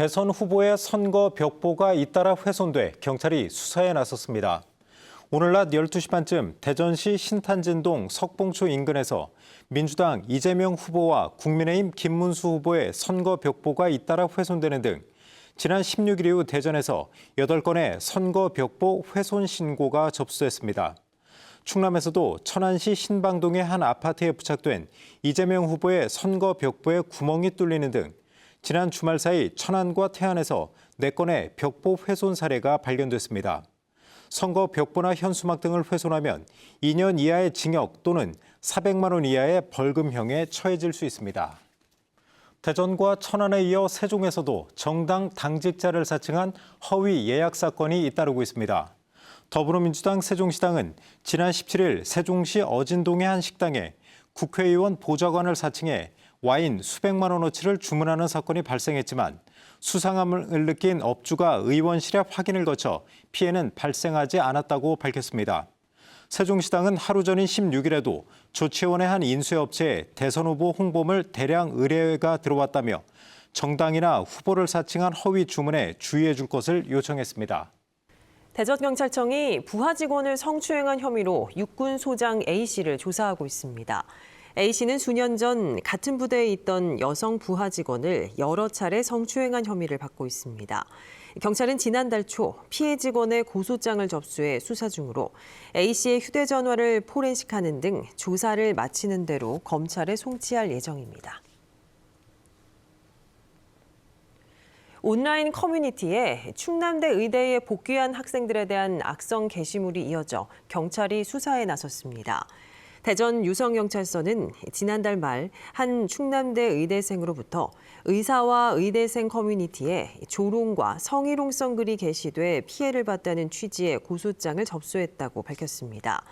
대선 후보의 선거 벽보가 잇따라 훼손돼 경찰이 수사에 나섰습니다. 오늘 낮 12시 반쯤 대전시 신탄진동 석봉초 인근에서 민주당 이재명 후보와 국민의힘 김문수 후보의 선거 벽보가 잇따라 훼손되는 등 지난 16일 이후 대전에서 8건의 선거 벽보 훼손 신고가 접수됐습니다. 충남에서도 천안시 신방동의 한 아파트에 부착된 이재명 후보의 선거 벽보에 구멍이 뚫리는 등 지난 주말 사이 천안과 태안에서 4건의 벽보 훼손 사례가 발견됐습니다. 선거 벽보나 현수막 등을 훼손하면 2년 이하의 징역 또는 400만 원 이하의 벌금형에 처해질 수 있습니다. 대전과 천안에 이어 세종에서도 정당 당직자를 사칭한 허위 예약 사건이 잇따르고 있습니다. 더불어민주당 세종시당은 지난 17일 세종시 어진동의 한 식당에 국회의원 보좌관을 사칭해 와인 수백만 원어치를 주문하는 사건이 발생했지만 수상함을 느낀 업주가 의원실에 확인을 거쳐 피해는 발생하지 않았다고 밝혔습니다. 세종시당은 하루 전인 16일에도 조치원의 한 인쇄업체에 대선 후보 홍보물 대량 의뢰가 들어왔다며 정당이나 후보를 사칭한 허위 주문에 주의해 줄 것을 요청했습니다. 대전경찰청이 부하 직원을 성추행한 혐의로 육군 소장 A씨를 조사하고 있습니다. A씨는 수년 전 같은 부대에 있던 여성 부하 직원을 여러 차례 성추행한 혐의를 받고 있습니다. 경찰은 지난달 초 피해 직원의 고소장을 접수해 수사 중으로 A씨의 휴대전화를 포렌식하는 등 조사를 마치는 대로 검찰에 송치할 예정입니다. 온라인 커뮤니티에 충남대 의대에 복귀한 학생들에 대한 악성 게시물이 이어져 경찰이 수사에 나섰습니다. 대전 유성경찰서는 지난달 말 한 충남대 의대생으로부터 의사와 의대생 커뮤니티에 조롱과 성희롱성 글이 게시돼 피해를 봤다는 취지의 고소장을 접수했다고 밝혔습니다.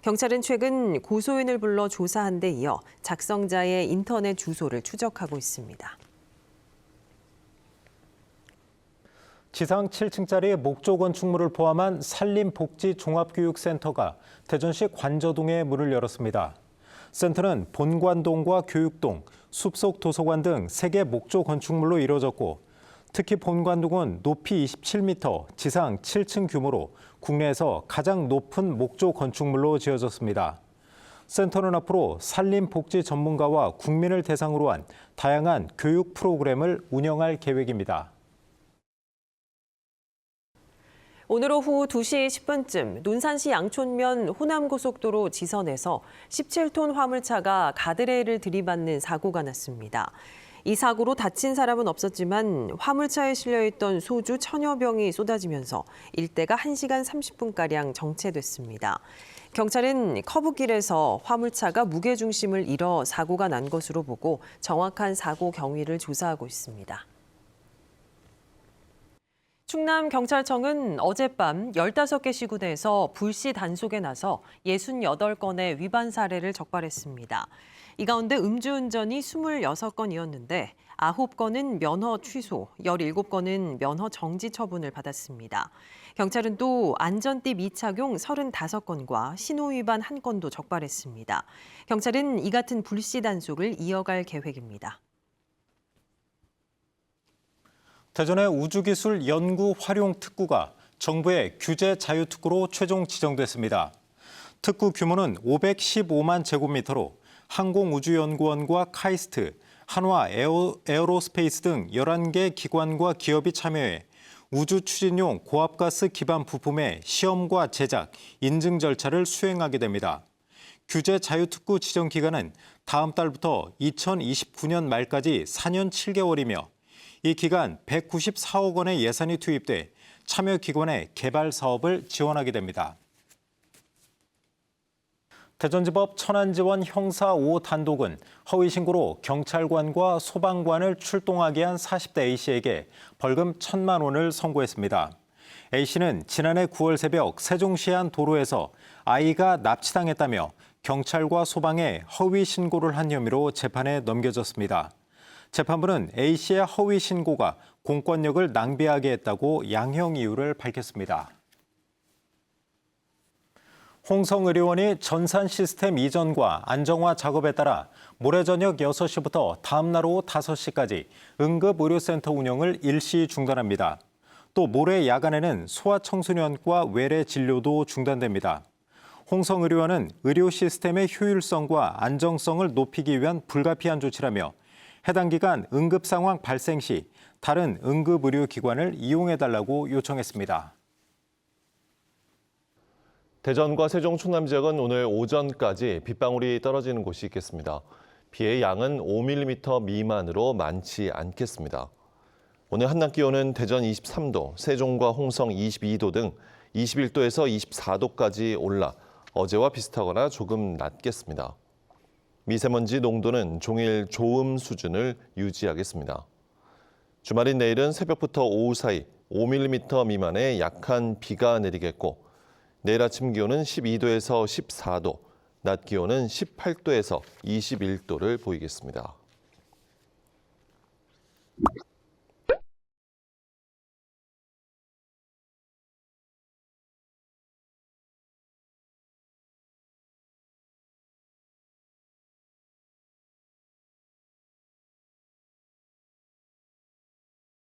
경찰은 최근 고소인을 불러 조사한 데 이어 작성자의 인터넷 주소를 추적하고 있습니다. 지상 7층짜리 목조 건축물을 포함한 산림복지종합교육센터가 대전시 관저동에 문을 열었습니다. 센터는 본관동과 교육동, 숲속 도서관 등 3개 목조 건축물로 이루어졌고 특히 본관동은 높이 27m, 지상 7층 규모로 국내에서 가장 높은 목조 건축물로 지어졌습니다. 센터는 앞으로 산림복지 전문가와 국민을 대상으로 한 다양한 교육 프로그램을 운영할 계획입니다. 오늘 오후 2시 10분쯤 논산시 양촌면 호남고속도로 지선에서 17톤 화물차가 가드레일을 들이받는 사고가 났습니다. 이 사고로 다친 사람은 없었지만 화물차에 실려있던 소주 1000여 병이 쏟아지면서 일대가 1시간 30분가량 정체됐습니다. 경찰은 커브길에서 화물차가 무게중심을 잃어 사고가 난 것으로 보고 정확한 사고 경위를 조사하고 있습니다. 충남경찰청은 어젯밤 15개 시군에서 불시 단속에 나서 68건의 위반 사례를 적발했습니다. 이 가운데 음주운전이 26건이었는데 9건은 면허 취소, 17건은 면허 정지 처분을 받았습니다. 경찰은 또 안전띠 미착용 35건과 신호위반 1건도 적발했습니다. 경찰은 이 같은 불시 단속을 이어갈 계획입니다. 대전의 우주기술 연구 활용 특구가 정부의 규제 자유특구로 최종 지정됐습니다. 특구 규모는 515만 제곱미터로 항공우주연구원과 카이스트, 한화 에어로스페이스 등 11개 기관과 기업이 참여해 우주 추진용 고압가스 기반 부품의 시험과 제작, 인증 절차를 수행하게 됩니다. 규제 자유특구 지정 기간은 다음 달부터 2029년 말까지 4년 7개월이며 이 기간 194억 원의 예산이 투입돼 참여 기관의 개발 사업을 지원하게 됩니다. 대전지법 천안지원 형사 5단독은 허위 신고로 경찰관과 소방관을 출동하게 한 40대 A씨에게 벌금 1,000만 원을 선고했습니다. A씨는 지난해 9월 새벽 세종시의 한 도로에서 아이가 납치당했다며 경찰과 소방에 허위 신고를 한 혐의로 재판에 넘겨졌습니다. 재판부는 A씨의 허위 신고가 공권력을 낭비하게 했다고 양형 이유를 밝혔습니다. 홍성의료원이 전산 시스템 이전과 안정화 작업에 따라 모레 저녁 6시부터 다음 날 오후 5시까지 응급의료센터 운영을 일시 중단합니다. 또 모레 야간에는 소아청소년과 외래 진료도 중단됩니다. 홍성의료원은 의료 시스템의 효율성과 안정성을 높이기 위한 불가피한 조치라며 해당 기간 응급 상황 발생 시 다른 응급의료기관을 이용해달라고 요청했습니다. 대전과 세종, 충남 지역은 오늘 오전까지 빗방울이 떨어지는 곳이 있겠습니다. 비의 양은 5mm 미만으로 많지 않겠습니다. 오늘 한낮 기온은 대전 23도, 세종과 홍성 22도 등 21도에서 24도까지 올라 어제와 비슷하거나 조금 낮겠습니다. 미세먼지 농도는 종일 좋음 수준을 유지하겠습니다. 주말인 내일은 새벽부터 오후 사이 5mm 미만의 약한 비가 내리겠고 내일 아침 기온은 12도에서 14도, 낮 기온은 18도에서 21도를 보이겠습니다.